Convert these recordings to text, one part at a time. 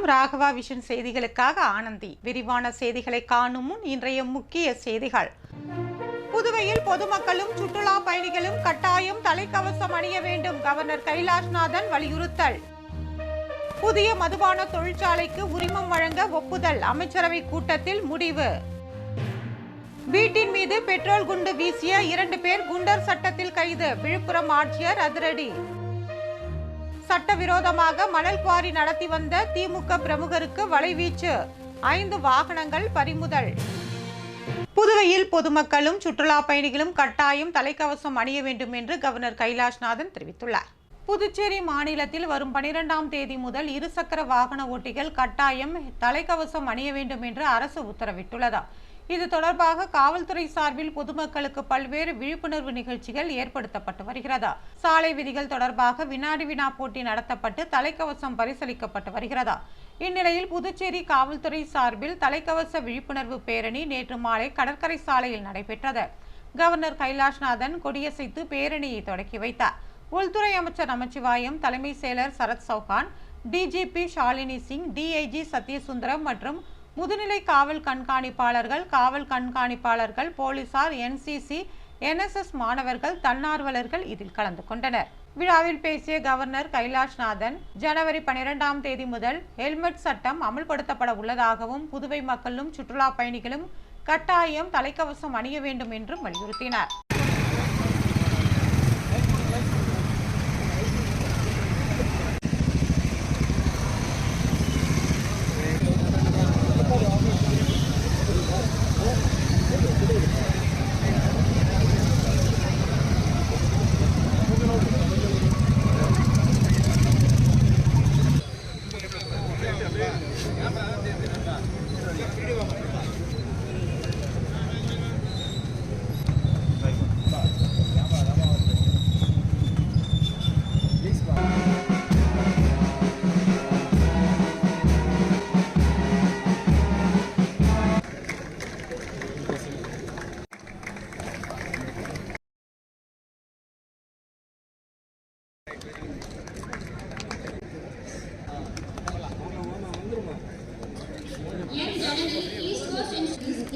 வணக்கம். ராகவா விஷன் செய்திகளுக்காக ஆனந்தி. விரிவான செய்திகளை காணும் முன் இன்றைய முக்கிய செய்திகள். புதுவையில் பொதுமக்களும் சுற்றுலா பயணிகளும் கட்டாயம் தலைக்கவசம் அணிய வேண்டும். கவர்னர் கைலாஷ்நாதன் வலியுறுத்தல். புதிய மதுபான தொழிற்சாலைக்கு உரிமம் வழங்க ஒப்புதல். அமைச்சரவை கூட்டத்தில் முடிவு. வீட்டின் மீது பெட்ரோல் குண்டு வீசிய 2 பேர் குண்டர் சட்டத்தில் கைது. விழுப்புரம் ஆட்சியர் அதிரடி. சட்டவிரோதமாக மணல் குவாரி நடத்தி வந்த திமுக பிரமுகருக்கு வலைவீச்சு. 5 வாகனங்கள் பறிமுதல். புதுவையில் பொதுமக்களும் சுற்றுலா பயணிகளும் கட்டாயம் தலைக்கவசம் அணிய வேண்டும் என்று கவர்னர் கைலாஷ்நாதன் தெரிவித்துள்ளார். புதுச்சேரி மாநிலத்தில் வரும் 12ஆம் தேதி முதல் இருசக்கர வாகன ஓட்டிகள் கட்டாயம் தலைக்கவசம் அணிய வேண்டும் என்று அரசு உத்தரவிட்டுள்ளது. இது தொடர்பாக காவல்துறை சார்பில் பொதுமக்களுக்கு பல்வேறு விழிப்புணர்வு நிகழ்ச்சிகள் ஏற்படுத்தப்பட்டு வருகிறது. சாலை விதிகள் தொடர்பாக வினாடி வினா போட்டி நடத்தப்பட்டு தலைக்கவசம் பரிசீலிக்கப்பட்டு வருகிறது. இந்நிலையில் புதுச்சேரி காவல்துறை சார்பில் தலைக்கவச விழிப்புணர்வு பேரணி நேற்று மாலை கடற்கரை சாலையில் நடைபெற்றது. கவர்னர் கைலாஷ்நாதன் கொடியசைத்து பேரணியை தொடக்கி வைத்தார். உள்துறை அமைச்சர் நமச்சிவாயம், தலைமை செயலர் சரத் சௌகான், டிஜிபி ஷாலினி சிங், டிஐஜி சத்யசுந்தரம் மற்றும் முதுநிலை காவல் கண்காணிப்பாளர்கள், காவல் கண்காணிப்பாளர்கள், போலீசார், என்சிசி, என்எஸ்எஸ் மாணவர்கள், தன்னார்வலர்கள் இதில் கலந்து கொண்டனர். விழாவில் பேசிய கவர்னர் கைலாஷ்நாதன், ஜனவரி 12ஆம் தேதி முதல் ஹெல்மெட் சட்டம் அமல்படுத்தப்பட உள்ளதாகவும் புதுவை மக்களும் சுற்றுலா பயணிகளும் கட்டாயம் தலைக்கவசம் அணிய வேண்டும் என்றும் வலியுறுத்தினார்.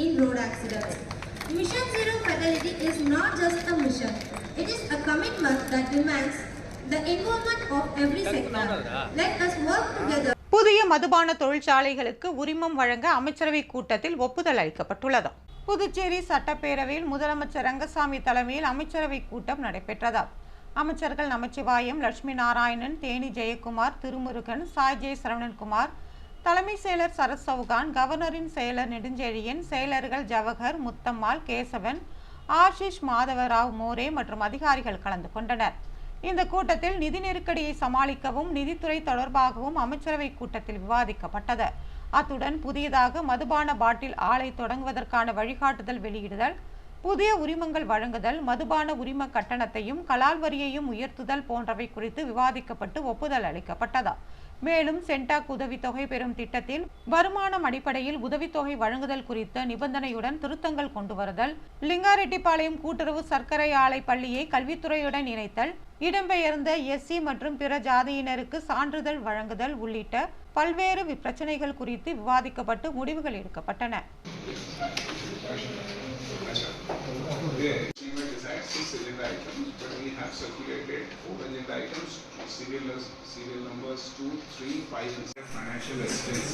In road accidents. Mission Zero Fatality is not just a mission. It is a commitment that demands the involvement of every sector. Let us work together. புதிய மதுபான தொழிற்சாலைகளுக்கு உரிமம் வழங்க அமைச்சரவை கூட்டத்தில் ஒப்புதல் அளிக்கப்பட்டுள்ளது. புதுச்சேரி சட்டப்பேரவையில் முதலமைச்சர் ரங்கசாமி தலைமையில் அமைச்சரவை கூட்டம் நடைபெற்றது. அமைச்சர்கள் நமச்சிவாயம், லட்சுமி நாராயணன், தேனி ஜெயக்குமார், திருமுருகன், சாய் சரவணன்குமார், தலைமை செயலர் சரத் சௌகான், கவர்னரின் செயலர் நெடுஞ்செழியன், செயலர்கள் ஜவஹர், முத்தம்மாள், கேசவன், ஆஷிஷ், மாதவராவ், மோரே மற்றும் அதிகாரிகள் கலந்து கொண்டனர். இந்த கூட்டத்தில் நிதி நெருக்கடியை சமாளிக்கவும் நிதித்துறை தொடர்பாகவும் அமைச்சரவை கூட்டத்தில் விவாதிக்கப்பட்டது. அத்துடன் புதியதாக மதுபான பாட்டில் ஆலை தொடங்குவதற்கான வழிகாட்டுதல் வெளியிடுதல், புதிய உரிமங்கள் வழங்குதல், மதுபான உரிம கட்டணத்தையும் கலால் வரியையும் உயர்த்துதல் போன்றவை குறித்து விவாதிக்கப்பட்டு ஒப்புதல் அளிக்கப்பட்டது. மேலும் சென்டாக் உதவித்தொகை பெறும் திட்டத்தில் வருமானம் அடிப்படையில் உதவித்தொகை வழங்குதல் குறித்த நிபந்தனையுடன் திருத்தங்கள் கொண்டு வருதல், லிங்காரெட்டிப்பாளையம் கூட்டுறவு சர்க்கரை ஆலை பள்ளியை கல்வித்துறையுடன் இணைத்தல், இடம்பெயர்ந்த எஸ்சி மற்றும் பிற ஜாதியினருக்கு சான்றிதழ் வழங்குதல் உள்ளிட்ட பல்வேறு பிரச்சனைகள் குறித்து விவாதிக்கப்பட்டு முடிவுகள் எடுக்கப்பட்டன. Serial numbers 2, 3, 5 and 6. Financial assistance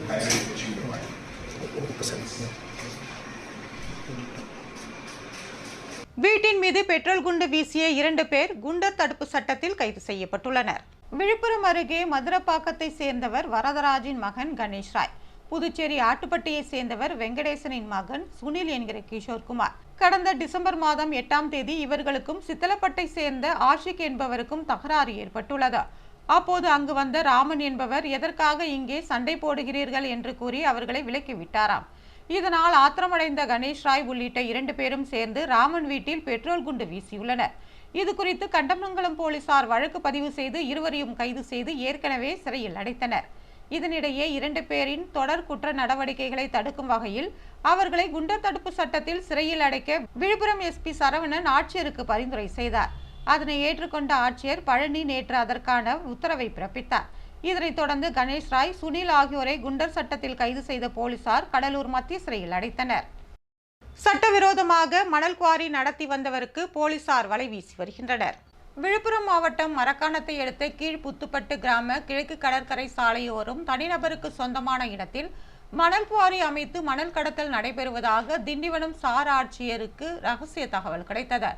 higher education provided. வீட்டின் மீது பெட்ரோல் குண்டு வீசிய 2 பேர் குண்டர் தடுப்பு சட்டத்தில் கைது செய்யப்பட்டுள்ளனர். விழுப்புரம் அருகே மதுரப்பாக்கத்தை சேர்ந்தவர் வரதராஜின் மகன் கணேஷ் ராய். புதுச்சேரி ஆட்டுப்பட்டியை சேர்ந்தவர் வெங்கடேசனின் மகன் சுனில் என்கிற கிஷோர்குமார். கடந்த டிசம்பர் மாதம் 8ஆம் தேதி இவர்களுக்கும் சித்தலப்பட்டை சேர்ந்த ஆஷிக் என்பவருக்கும் தகராறு ஏற்பட்டுள்ளது. அப்போது அங்கு வந்த ராமன் என்பவர் எதற்காக இங்கே சண்டை போடுகிறீர்கள் என்று கூறி அவர்களை விலக்கிவிட்டாராம். இதனால் ஆத்திரமடைந்த கணேஷ் ராய் உள்ளிட்ட 2 பேரும் சேர்ந்து ராமன் வீட்டில் பெட்ரோல் குண்டு வீசியுள்ளனர். இது குறித்து கண்டமங்கலம் போலீசார் வழக்கு பதிவு செய்து இருவரையும் கைது செய்து ஏற்கனவே சிறையில் அடைத்தனர். இதனிடையே 2 பேரின் தொடர் குற்ற நடவடிக்கைகளை தடுக்கும் வகையில் அவர்களை குண்டர் தடுப்பு சட்டத்தில் சிறையில் அடைக்க விழுப்புரம் எஸ்பி சரவணன் ஆட்சியருக்கு பரிந்துரை செய்தார். அதனை ஏற்றுக்கொண்ட ஆட்சியர் பழனி நேற்று அதற்கான உத்தரவை பிறப்பித்தார். இதனைத் தொடர்ந்து கணேஷ் ராய், சுனில் ஆகியோரை குண்டர் சட்டத்தில் கைது செய்த போலீசார் கடலூர் மத்திய சிறையில் அடைத்தனர். சட்டவிரோதமாக மணல் குவாரி நடத்தி வந்தவருக்கு போலீசார் வலை வீசி வருகின்றனர். விழுப்புரம் மாவட்டம் மரக்காணத்தை அடுத்த கீழ்புத்துப்பட்டு கிராம கிழக்கு கடற்கரை சாலையோரம் தனிநபருக்கு சொந்தமான இடத்தில் மணல் குவாரி அமைத்து மணல் கடத்தல் நடைபெறுவதாக திண்டிவனம் சார் ஆட்சியருக்கு ரகசிய தகவல் கிடைத்தது.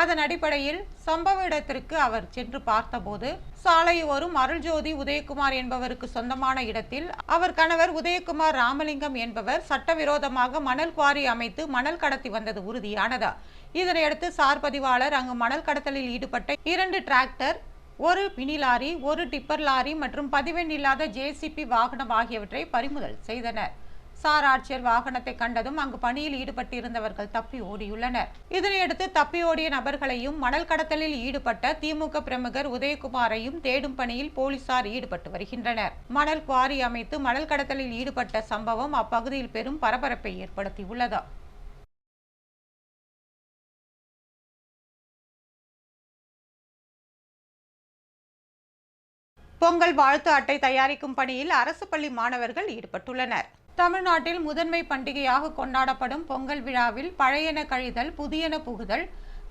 அதன் அடிப்படையில் சம்பவ இடத்திற்கு அவர் சென்று பார்த்தபோது சாலையோரும் அருள்ஜோதி உதயகுமார் என்பவருக்கு சொந்தமான இடத்தில் அவர் கணவர் உதயகுமார் ராமலிங்கம் என்பவர் சட்டவிரோதமாக மணல் குவாரி அமைத்து மணல் கடத்தி வந்தது உறுதியானது. இதனையடுத்து சார் பதிவாளர் அங்கு மணல் கடத்தலில் ஈடுபட்ட 2 tractor, 1 mini lorry, 1 tipper lorry மற்றும் பதிவெண் இல்லாத JCB வாகனம் ஆகியவற்றை பறிமுதல் செய்தனர். சார் ஆட்சியர் வாகனத்தை கண்டதும் அங்கு பணியில் ஈடுபட்டிருந்தவர்கள் தப்பி ஓடியுள்ளனர். இதனையடுத்து தப்பி ஓடிய நபர்களையும் மணல் கடத்தலில் ஈடுபட்ட திமுக பிரமுகர் உதயகுமாரையும் தேடும் பணியில் போலீசார் ஈடுபட்டு வருகின்றனர். மணல் குவாரி அமைத்து மணல் கடத்தலில் ஈடுபட்ட சம்பவம் அப்பகுதியில் பெரும் பரபரப்பை ஏற்படுத்தியுள்ளது. பொங்கல் வாழ்த்து அட்டை தயாரிக்கும் பணியில் அரசு பள்ளி மாணவர்கள் ஈடுபட்டுள்ளனர். தமிழ்நாட்டில் முதன்மை பண்டிகையாக கொண்டாடப்படும் பொங்கல் விழாவில் பழையன கழிதல், புதியன புகுதல்,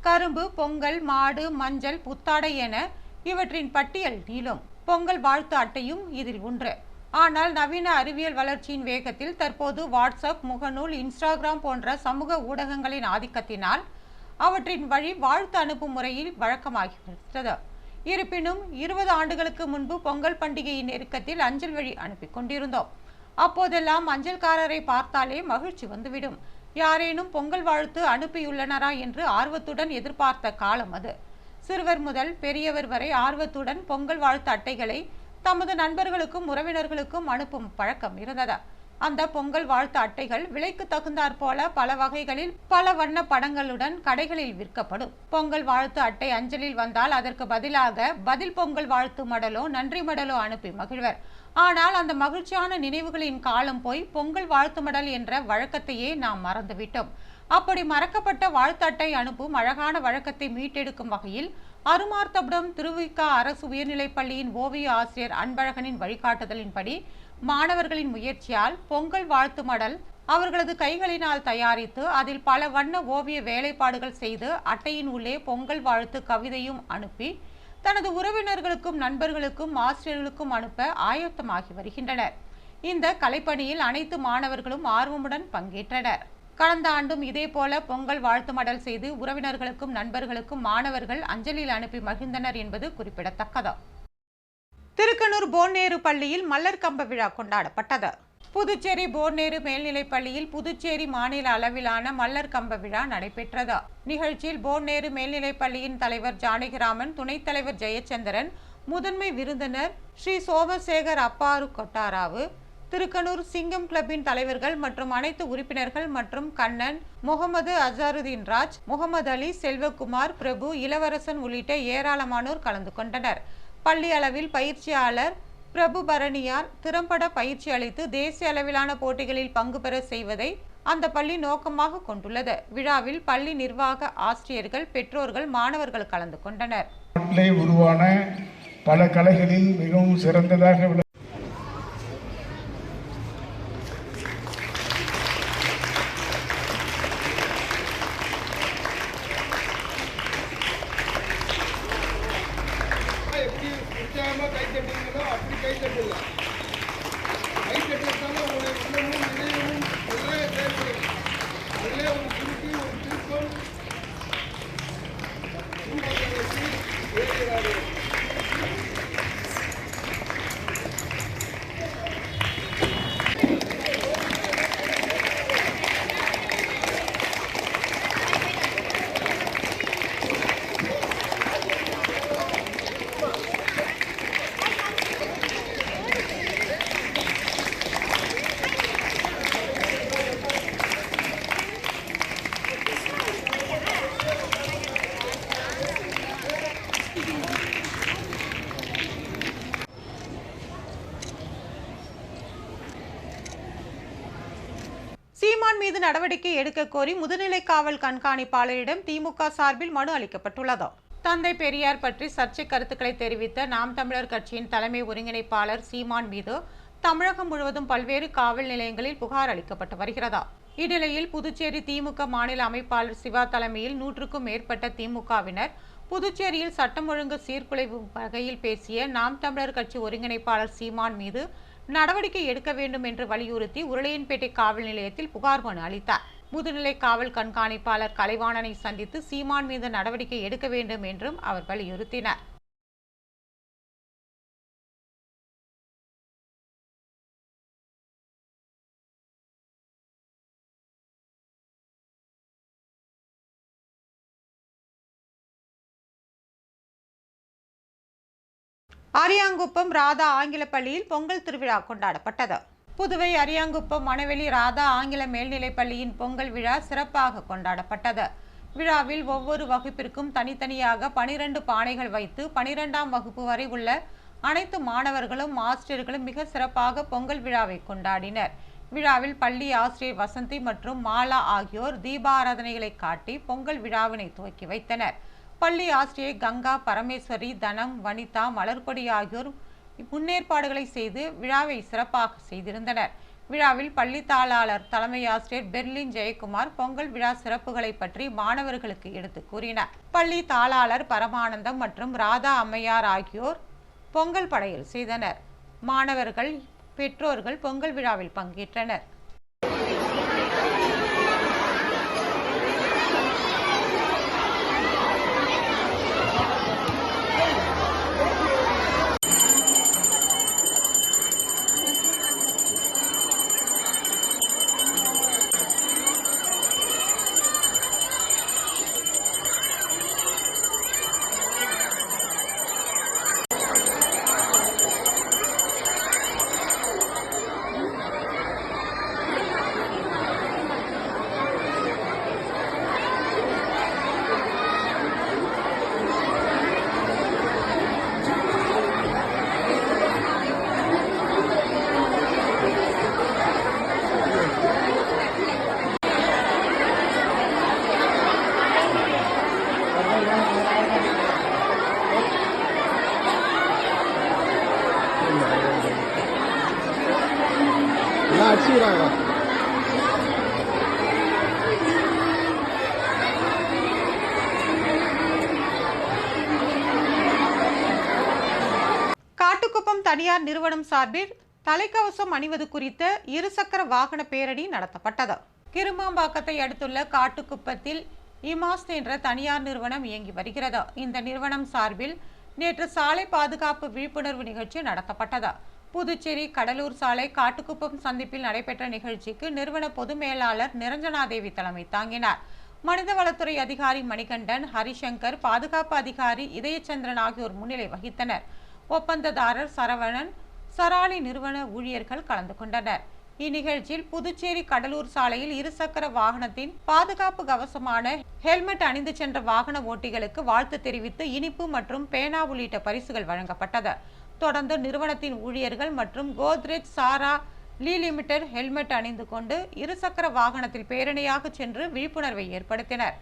கரும்பு, பொங்கல், மாடு, மஞ்சள், புத்தாடை என இவற்றின் பட்டியல் நீளும். பொங்கல் வாழ்த்து அட்டையும் இதில் ஒன்று. ஆனால் நவீன அறிவியல் வளர்ச்சியின் வேகத்தில் தற்போது வாட்ஸ்அப், முகநூல், இன்ஸ்டாகிராம் போன்ற சமூக ஊடகங்களின் ஆதிக்கத்தினால் அவற்றின் வழி வாழ்த்து அனுப்பும் முறையில் வழக்கமாகி வருகிறது. இருப்பினும் 20 ஆண்டுகளுக்கு முன்பு பொங்கல் பண்டிகையின் நெருக்கத்தில் அஞ்சல் வழி அனுப்பி கொண்டிருந்தோம். அப்போதெல்லாம் அஞ்சல்காரரை பார்த்தாலே மகிழ்ச்சி வந்துவிடும். யாரேனும் பொங்கல் வாழ்த்து அனுப்பியுள்ளனரா என்று ஆர்வத்துடன் எதிர்பார்த்த காலம் அது. சிறுவர் முதல் பெரியவர் வரை ஆர்வத்துடன் பொங்கல் வாழ்த்து அட்டைகளை தமது நண்பர்களுக்கும் உறவினர்களுக்கும் அனுப்பும் பழக்கம் இருந்தது. அந்த பொங்கல் வாழ்த்து அட்டைகள் விலைக்கு தகுந்தாற் போல பல வகைகளில் பல வண்ண படங்களுடன் கடைகளில் விற்கப்படும். பொங்கல் வாழ்த்து அட்டை அஞ்சலில் வந்தால் அதற்கு பதிலாக பதில் பொங்கல் வாழ்த்து மடலோ நன்றி மடலோ அனுப்பி மகிழ்வர். ஆனால் அந்த மகிழ்ச்சியான நினைவுகளின் காலம் போய் பொங்கல் வாழ்த்து மடல் என்ற வழக்கத்தையே நாம் மறந்துவிட்டோம். அப்படி மறக்கப்பட்ட வாழ்த்து அட்டை அனுப்பும் அழகான வழக்கத்தை மீட்டெடுக்கும் வகையில் அருமார்த்தபுரம் திருவிக அரசு உயர்நிலைப்பள்ளியின் ஓவிய ஆசிரியர் அன்பழகனின் வழிகாட்டுதலின்படி மாணவர்களின் முயற்சியால் பொங்கல் வாழ்த்து மடல் அவர்களது கைகளினால் தயாரித்து அதில் பல வண்ண ஓவிய வேலைப்பாடுகள் செய்து அட்டையின் உள்ளே பொங்கல் வாழ்த்து கவிதையும் அனுப்பி தனது உறவினர்களுக்கும் நண்பர்களுக்கும் ஆசிரியர்களுக்கும் அனுப்ப ஆயத்தமாகி வருகின்றனர். இந்த கலைப்பணியில் அனைத்து மாணவர்களும் ஆர்வமுடன் பங்கேற்றனர். கடந்த ஆண்டும் இதேபோல பொங்கல் வாழ்த்து மடல் செய்து உறவினர்களுக்கும் நண்பர்களுக்கும் மாணவர்கள் அஞ்சலில் அனுப்பி மகிழ்ந்தனர் என்பது குறிப்பிடத்தக்கது. திருக்கனூர் போர்நேரு பள்ளியில் மல்லர் கம்ப விழா கொண்டாடப்பட்டது. புதுச்சேரி போர்நேரு மேல்நிலைப் பள்ளியில் புதுச்சேரி மாநில அளவிலான மல்லர் கம்ப விழா நடைபெற்றது. நிகழ்ச்சியில் போர்நேரு மேல்நிலைப் பள்ளியின் தலைவர் ஜானகிராமன், துணைத் தலைவர் ஜெயச்சந்திரன், முதன்மை விருந்தினர் ஸ்ரீ சோமசேகர் அப்பாரு கொட்டாராவு, திருக்கனூர் சிங்கம் கிளப்பின் தலைவர்கள் மற்றும் அனைத்து உறுப்பினர்கள் மற்றும் கண்ணன், முகமது அசாருதீன் ராஜ், முகமது அலி, செல்வகுமார், பிரபு, இளவரசன் உள்ளிட்ட ஏராளமானோர் கலந்து கொண்டனர். பள்ளி அளவில் பயிற்சியாளர் பிரபு பரணியார் திறம்பட பயிற்சி அளித்து தேசிய அளவிலான போட்டிகளில் பங்கு பெற செய்வதை அந்த பள்ளி நோக்கமாக கொண்டுள்ளது. விழாவில் பள்ளி நிர்வாக ஆசிரியர்கள், பெற்றோர்கள், மாணவர்கள் கலந்து கொண்டனர். உருவான பல கலைகளில் மிகவும் சிறந்ததாக சீமான் மீது நடவடிக்கை எடுக்க கோரி முதுநிலை காவல் கண்காணிப்பாளரிடம் திமுக சார்பில் மனு அளிக்கப்பட்டுள்ளது. தந்தை பெரியார் பற்றி சர்ச்சை கருத்துக்களை தெரிவித்த நாம் தமிழர் கட்சியின் தலைமை ஒருங்கிணைப்பாளர் சீமான் மீது தமிழகம் முழுவதும் பல்வேறு காவல் நிலையங்களில் புகார் அளிக்கப்பட்டு வருகிறதா? இந்நிலையில் புதுச்சேரி திமுக மாநில அமைப்பாளர் சிவா தலைமையில் 100க்கும் மேற்பட்ட திமுகவினர் புதுச்சேரியில் சட்டம் ஒழுங்கு சீர்குலைவு வகையில் பேசிய நாம் தமிழர் கட்சி ஒருங்கிணைப்பாளர் சீமான் மீது நடவடிக்கை எடுக்க வேண்டும் என்று வலியுறுத்தி உருளையன்பேட்டை காவல் நிலையத்தில் புகார் மனு அளித்தார். முதுநிலை காவல் கண்காணிப்பாளர் கலைவாணனை சந்தித்து சீமான் மீது நடவடிக்கை எடுக்க வேண்டும் என்றும் அவர் வலியுறுத்தினார். அரியாங்குப்பம் ராதா ஆங்கில பள்ளியில் பொங்கல் திருவிழா கொண்டாடப்பட்டது. புதுவை அரியாங்குப்பம் மணவெளி ராதா ஆங்கில மேல்நிலைப் பள்ளியின் பொங்கல் விழா சிறப்பாக கொண்டாடப்பட்டது. விழாவில் ஒவ்வொரு வகுப்பிற்கும் தனித்தனியாக 12 பானைகள் வைத்து 12ஆம் வகுப்பு வரை உள்ள அனைத்து மாணவர்களும் ஆசிரியர்களும் மிக சிறப்பாக பொங்கல் விழாவை கொண்டாடினர். விழாவில் பள்ளி ஆசிரியர் வசந்தி மற்றும் மாலா ஆகியோர் தீபாராதனைகளை காட்டி பொங்கல் விழாவினை துவக்கி வைத்தனர். பள்ளி ஆசிரியர் கங்கா, பரமேஸ்வரி, தனம், வனிதா, மலர்கொடி ஆகியோர் முன்னேற்பாடுகளை செய்து விழாவை சிறப்பாக செய்திருந்தனர். விழாவில் பள்ளி தாளாளர் தலைமை ஆசிரியர் பெர்லின் ஜெயக்குமார் பொங்கல் விழா சிறப்புகளை பற்றி மாணவர்களுக்கு எடுத்து கூறினார். பள்ளி தாளாளர் பரமானந்தம் மற்றும் ராதா அம்மையார் ஆகியோர் பொங்கல் படையல் செய்தனர். மாணவர்கள், பெற்றோர்கள் பொங்கல் விழாவில் பங்கேற்றனர். காட்டுக்குப்பம் தனியார் நிறுவனம் சார்பில் தலைக்கவசம் அணிவது குறித்த இருசக்கர வாகன பேரணி நடத்தப்பட்டது. கிருமாம்பாக்கத்தை அடுத்துள்ள காட்டுக்குப்பத்தில் இமாஸ் என்ற தனியார் நிறுவனம் இயங்கி வருகிறது. இந்த நிறுவனம் சார்பில் நேற்று சாலை பாதுகாப்பு விழிப்புணர்வு நிகழ்ச்சி நடத்தப்பட்டது. புதுச்சேரி கடலூர் சாலை காட்டுக்குப்பம் சந்திப்பில் நடைபெற்ற நிகழ்ச்சிக்கு நிறுவன பொது மேலாளர் நிரஞ்சனாதேவி தலைமை தாங்கினார். மனிதவளத்துறை அதிகாரி மணிகண்டன், ஹரிசங்கர், பாதுகாப்பு அதிகாரி இதயச்சந்திரன் ஆகியோர் முன்னிலை வகித்தனர். ஒப்பந்ததாரர் சரவணன், சராளி நிறுவன ஊழியர்கள் கலந்து கொண்டனர். இந்நிகழ்ச்சியில் புதுச்சேரி கடலூர் சாலையில் இருசக்கர வாகனத்தின் பாதுகாப்பு கவசமான ஹெல்மெட் அணிந்து சென்ற வாகன ஓட்டிகளுக்கு வாழ்த்து தெரிவித்து இனிப்பு மற்றும் பேனா உள்ளிட்ட பரிசுகள் வழங்கப்பட்டது. தொடர்ந்து நிறுவனத்தின் ஊழியர்கள் மற்றும் கோத்ரேஜ் சாரா லீ லிமிடெட் ஹெல்மெட் அணிந்து கொண்டு இருசக்கர வாகனத்தில் பேரணியாக சென்று விழிப்புணர்வை ஏற்படுத்தினர்.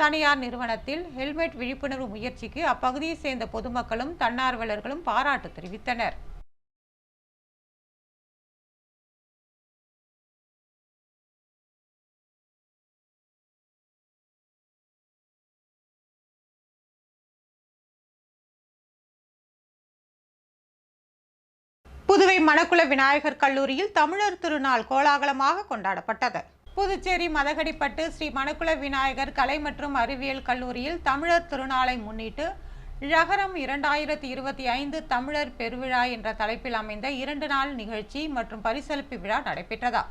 தனியார் நிறுவனத்தில் ஹெல்மெட் விழிப்புணர்வு முயற்சிக்கு அப்பகுதியை சேர்ந்த பொதுமக்களும் தன்னார்வலர்களும் பாராட்டு தெரிவித்தனர். புதுவை மணக்குள விநாயகர் கல்லூரியில் தமிழர் திருநாள் கோலாகலமாக கொண்டாடப்பட்டது. புதுச்சேரி மதகடிப்பட்டு ஸ்ரீ மணக்குள விநாயகர் கலை மற்றும் அறிவியல் கல்லூரியில் தமிழர் திருநாளை முன்னிட்டு ழகரம் 2025 தமிழர் பெருவிழா என்ற தலைப்பில் அமைந்த 2 நாள் நிகழ்ச்சி மற்றும் பரிசளிப்பு விழா நடைபெற்றது.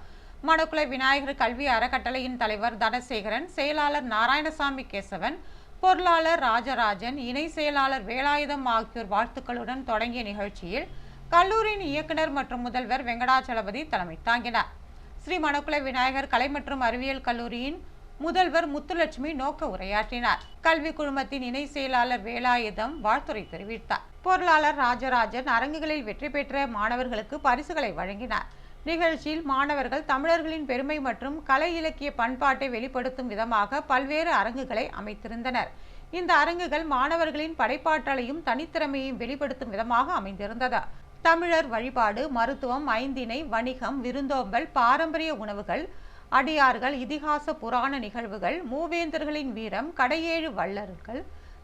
மணக்குள விநாயகர் கல்வி அறக்கட்டளையின் தலைவர் தனசேகரன், செயலாளர் நாராயணசாமி கேசவன், பொருளாளர் ராஜராஜன், இணை செயலாளர் வேலாயுதம் ஆகியோர் வாழ்த்துக்களுடன் தொடங்கிய நிகழ்ச்சியில் கல்லூரியின் இயக்குனர் மற்றும் முதல்வர் வெங்கடாச்சலபதி தலைமை தாங்கினார். ஸ்ரீ மணக்குள விநாயகர் கலை மற்றும் அறிவியல் கல்லூரியின் முதல்வர் முத்துலட்சுமி நோக்க உரையாற்றினார். கல்வி குழுமத்தின் இணை செயலாளர் வேலாயுதம் வாழ்த்துரை தெரிவித்தார். பொருளாளர் ராஜராஜன் அரங்குகளில் வெற்றி பெற்ற மாணவர்களுக்கு பரிசுகளை வழங்கினார். நிகழ்ச்சியில் மாணவர்கள் தமிழர்களின் பெருமை மற்றும் கலை இலக்கிய பண்பாட்டை வெளிப்படுத்தும் விதமாக பல்வேறு அரங்குகளை அமைத்திருந்தனர். இந்த அரங்குகள் மாணவர்களின் படைப்பாற்றலையும் தனித்திறமையையும் வெளிப்படுத்தும் விதமாக அமைந்திருந்தது. தமிழர் வழிபாடு, மருத்துவம், ஐந்திணை, வணிகம், விருந்தோம்பல், பாரம்பரிய உணவுகள், அடியார்கள், இதிகாச புராண நிகழ்வுகள், மூவேந்தர்களின் வீரம், கடையேழு வள்ளல்கள்,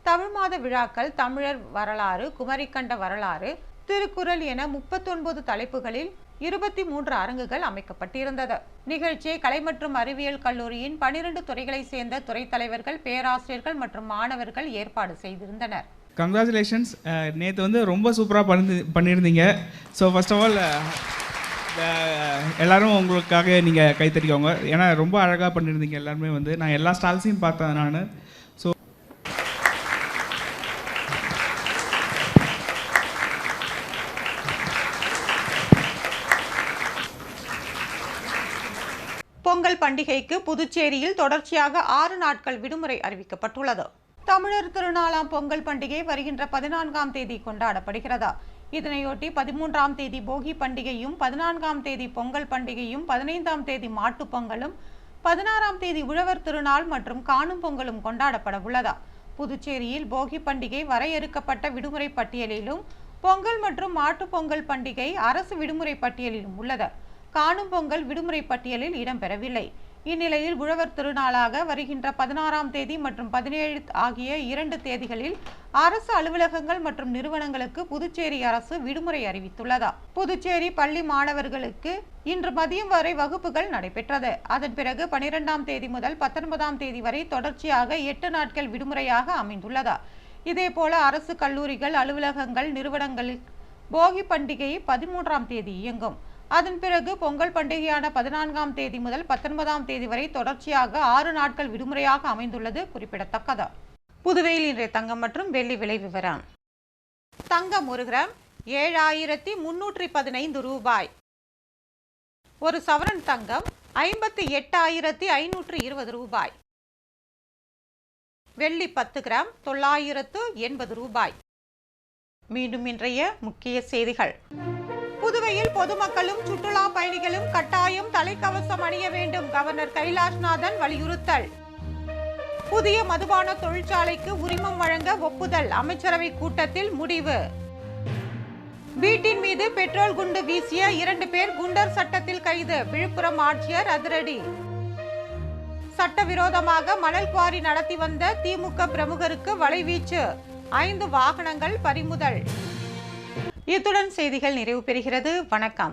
தமிழ் மாத விழாக்கள், தமிழர் வரலாறு, குமரிக்கண்ட வரலாறு, திருக்குறள் என 39 தலைப்புகளில் 23 அரங்குகள் அமைக்கப்பட்டிருந்தது. நிகழ்ச்சியை கலை மற்றும் அறிவியல் கல்லூரியின் 12 துறைகளை சேர்ந்த துறை தலைவர்கள், பேராசிரியர்கள் மற்றும் மாணவர்கள் ஏற்பாடு செய்திருந்தனர். கங்க்ராச்சுலேஷன்ஸ். நேற்று ரொம்ப சூப்பராக பண்ணியிருந்தீங்க. ஸோ ஃபர்ஸ்ட் ஆஃப் ஆல் எல்லோரும் உங்களுக்காக நீங்கள் கைத்தறிக்கோங்க. ஏன்னா ரொம்ப அழகாக பண்ணியிருந்தீங்க எல்லாருமே. நான் எல்லா ஸ்டால்ஸையும் பார்த்தேன் நான். ஸோ பொங்கல் பண்டிகைக்கு புதுச்சேரியில் தொடர்ச்சியாக 6 நாட்கள் விடுமுறை அறிவிக்கப்பட்டுள்ளது. தமிழர் திருநாளாம் பொங்கல் பண்டிகை வருகின்ற 14ஆம் தேதி கொண்டாடப்படுகிறது. இதனையொட்டி 13ஆம் தேதி போகி பண்டிகையும், 14ஆம் தேதி பொங்கல் பண்டிகையும், 15ஆம் தேதி மாட்டுப் பொங்கலும், 16ஆம் தேதி உழவர் திருநாள் மற்றும் காணும் பொங்கலும் கொண்டாடப்பட உள்ளது. புதுச்சேரியில் போகி பண்டிகை வரையறுக்கப்பட்ட விடுமுறை பட்டியலிலும், பொங்கல் மற்றும் மாட்டுப் பொங்கல் பண்டிகை அரசு விடுமுறை பட்டியலிலும் உள்ளது. காணும் பொங்கல் விடுமுறை பட்டியலில் இடம்பெறவில்லை. இந்நிலையில் உழவர் திருநாளாக வருகின்ற 16ஆம் தேதி மற்றும் 17 ஆகிய 2 தேதிகளில் அரசு அலுவலகங்கள் மற்றும் நிறுவனங்களுக்கு புதுச்சேரி அரசு விடுமுறை அறிவித்துள்ளது. புதுச்சேரி பள்ளி மாணவர்களுக்கு இன்று மதியம் வரை வகுப்புகள் நடைபெற்றது. அதன் பிறகு 12ஆம் தேதி முதல் 19ஆம் தேதி வரை தொடர்ச்சியாக 8 நாட்கள் விடுமுறையாக அமைந்துள்ளது. இதேபோல அரசு கல்லூரிகள், அலுவலகங்கள், நிறுவனங்களில் போகி பண்டிகை 13ஆம் தேதி இயங்கும். அதன் பிறகு பொங்கல் பண்டிகையான 14ஆம் தேதி முதல் 19ஆம் தேதி வரை தொடர்ச்சியாக 6 நாட்கள் விடுமுறையாக அமைந்துள்ளது குறிப்பிடத்தக்கது. புதுவையில் இன்றைய தங்கம் மற்றும் வெள்ளி விலை விவரம். தங்கம் 1 கிராம் 7315 ரூபாய். ஒரு சவரன் தங்கம் 58,520 ரூபாய். வெள்ளி 10 கிராம் 980 ரூபாய். மீண்டும் இன்றைய முக்கிய செய்திகள். புதுவையில் பொதுமக்களும் சுற்றுலா பயணிகளும் கட்டாயம் தலைக்கவசம் அணிய வேண்டும். கவர்னர் கைலாஷ்நாதன் வலியுறுத்தல். புதிய மதுபான தொழிற்சாலைக்கு உரிமம் வழங்க ஒப்புதல். அமைச்சரவை கூட்டத்தில் முடிவு. வீட்டின் மீது பெட்ரோல் குண்டு வீசிய 2 பேர் குண்டர் சட்டத்தில் கைது. விழுப்புரம் ஆட்சியர் அதிரடி. சட்டவிரோதமாக மணல் குவாரி நடத்தி வந்த திமுக பிரமுகருக்கு வலைவீச்சு. 5 வாகனங்கள் பறிமுதல். இத்துடன் செய்திகள் நிறைவு பெறுகிறது. வணக்கம்.